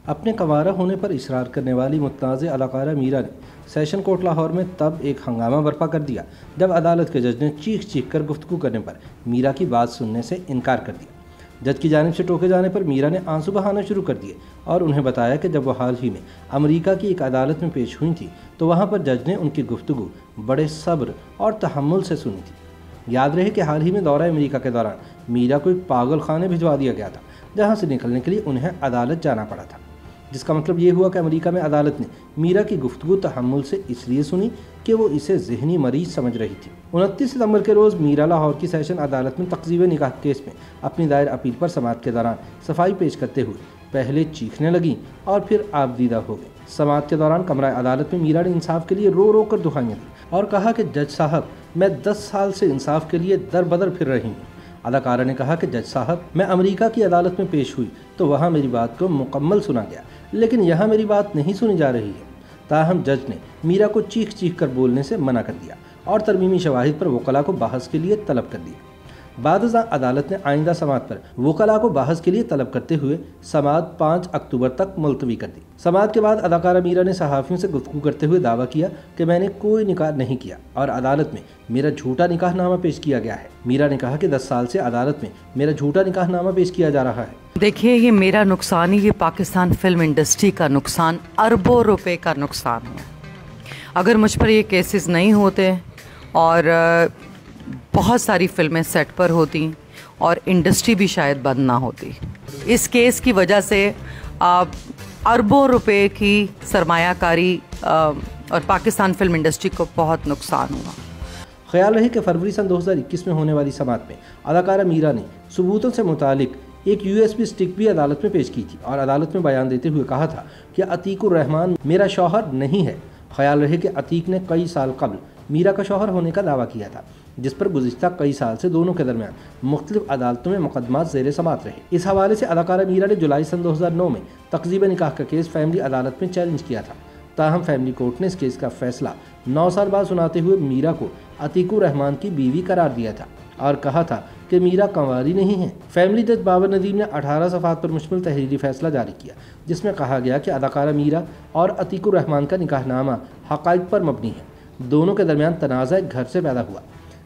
अपने कंवारा होने पर इसरार करने वाली मुतनाज़ अदाकारा मीरा ने सेशन कोर्ट लाहौर में तब एक हंगामा बर्पा कर दिया जब अदालत के जज ने चीख चीख कर गुफ्तगू करने पर मीरा की बात सुनने से इनकार कर दिया। जज की जानिब से टोके जाने पर मीरा ने आंसू बहाना शुरू कर दिए और उन्हें बताया कि जब वो हाल ही में अमेरिका की एक अदालत में पेश हुई थी तो वहाँ पर जज ने उनकी गुफ्तगू बड़े सब्र और तहम्मुल से सुनी थी। याद रहे कि हाल ही में दौरा अमेरिका के दौरान मीरा को एक पागल खाने भिजवा दिया गया था, जहाँ से निकलने के लिए उन्हें अदालत जाना पड़ा था, जिसका मतलब ये हुआ कि अमेरिका में अदालत ने मीरा की गुफ्तगू तहम्मुल से इसलिए सुनी कि वो इसे जहनी मरीज समझ रही थी। 29 सितंबर के रोज़ मीरा लाहौर की सेशन अदालत में तकज़ीब निकाह केस में अपनी दायर अपील पर समाअत के दौरान सफाई पेश करते हुए पहले चीखने लगी और फिर आबदीदा हो गई। समाअत के दौरान कमरा अदालत में मीरा ने इंसाफ के लिए रो रो कर दुहाइयाँ दी और कहा कि जज साहब, मैं 10 साल से इंसाफ के लिए दर बदर फिर रही हूँ। अदाकारा ने कहा कि जज साहब, मैं अमेरिका की अदालत में पेश हुई तो वहाँ मेरी बात को मुकम्मल सुना गया, लेकिन यहाँ मेरी बात नहीं सुनी जा रही है। ताहम जज ने मीरा को चीख चीख कर बोलने से मना कर दिया और तरमीमी शवाहिद पर वकला को बहस के लिए तलब कर दिया। बाद अदालत ने आइंदा समाअत पर वकला को बहस के लिए तलब करते हुए समाअत 5 अक्टूबर तक मुलतवी कर दी। समाअत के बाद अदाकारा मीरा ने सहाफ़ियों से गुफ्तगू करते हुए दावा किया कि मैंने कोई निकाह नहीं किया और अदालत में मेरा झूठा निकाहनामा पेश किया गया है। मीरा ने कहा कि 10 साल से अदालत में मेरा झूठा निकाहनामा पेश किया जा रहा है। देखिए, ये मेरा नुकसान ही, ये पाकिस्तान फिल्म इंडस्ट्री का नुकसान, अरबों रुपए का नुकसान है। अगर मुझ पर ये केसेस नहीं होते और बहुत सारी फिल्में सेट पर होती और इंडस्ट्री भी शायद बंद ना होती। इस केस की वजह से अरबों रुपए की सरमायाकारी और पाकिस्तान फिल्म इंडस्ट्री को बहुत नुकसान हुआ। ख्याल रहे कि फरवरी सन 2021 में होने वाली समाअत में अदाकारा मीरा ने सबूतों से मुतालिक एक USB स्टिक भी अदालत में पेश की थी और अदालत में बयान देते हुए कहा था कि अतीकुर रहमान मेरा शौहर नहीं है। ख्याल रहे कि अतीक ने कई साल कबल मीरा का शौहर होने का दावा किया था, जिस पर गुज़िश्ता कई साल से दोनों के दरमियान मुख्तलिफ अदालतों में मुकदमात ज़ेर समाअत रहे। इस हवाले से अदाकारा मीरा ने जुलाई सन 2009 में तकज़ीब निकाह का केस फैमिली अदालत में चैलेंज किया था। ताहम फैमिली कोर्ट ने इस केस का फैसला 9 साल बाद सुनाते हुए मीरा को अतीकुर रहमान की बीवी करार दिया था और कहा था कि मीरा कंवारी नहीं है। फैमिली जज बाबर नदीम ने 18 सफ़ात पर मुश्तमिल तहरीरी फैसला जारी किया, जिसमें कहा गया कि अदाकारा मीरा और अतीकुर रहमान का निकाहनामा हक़ाइक़ पर मबनी है। दोनों के दरमियान तनाज़ा घर से पैदा हुआ।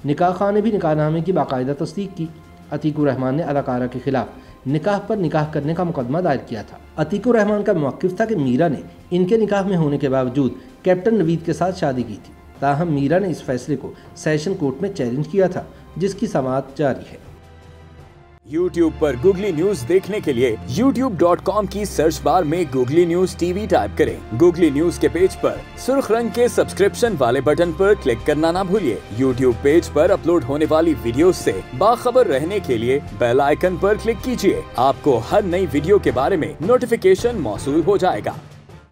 निकाह खां ने भी निकाहनामे की बाकायदा तस्दीक की। अतीकुर रहमान ने अदाकारा के खिलाफ निकाह पर निकाह करने का मुकदमा दायर किया था। अतीकुर रहमान का मौक़िफ़ था कि मीरा ने इनके निकाह में होने के बावजूद कैप्टन नवीद के साथ शादी की थी। ताहम मीरा ने इस फैसले को सेशन कोर्ट में चैलेंज किया था, जिसकी समाअत जारी है। YouTube पर गूगली न्यूज देखने के लिए youtube.com की सर्च बार में गूगली न्यूज TV टाइप करें। गूगली न्यूज के पेज पर सुर्ख रंग के सब्सक्रिप्शन वाले बटन पर क्लिक करना ना भूलिए। YouTube पेज पर अपलोड होने वाली वीडियोस से बाखबर रहने के लिए बेल आइकन पर क्लिक कीजिए। आपको हर नई वीडियो के बारे में नोटिफिकेशन मौसूल हो जाएगा।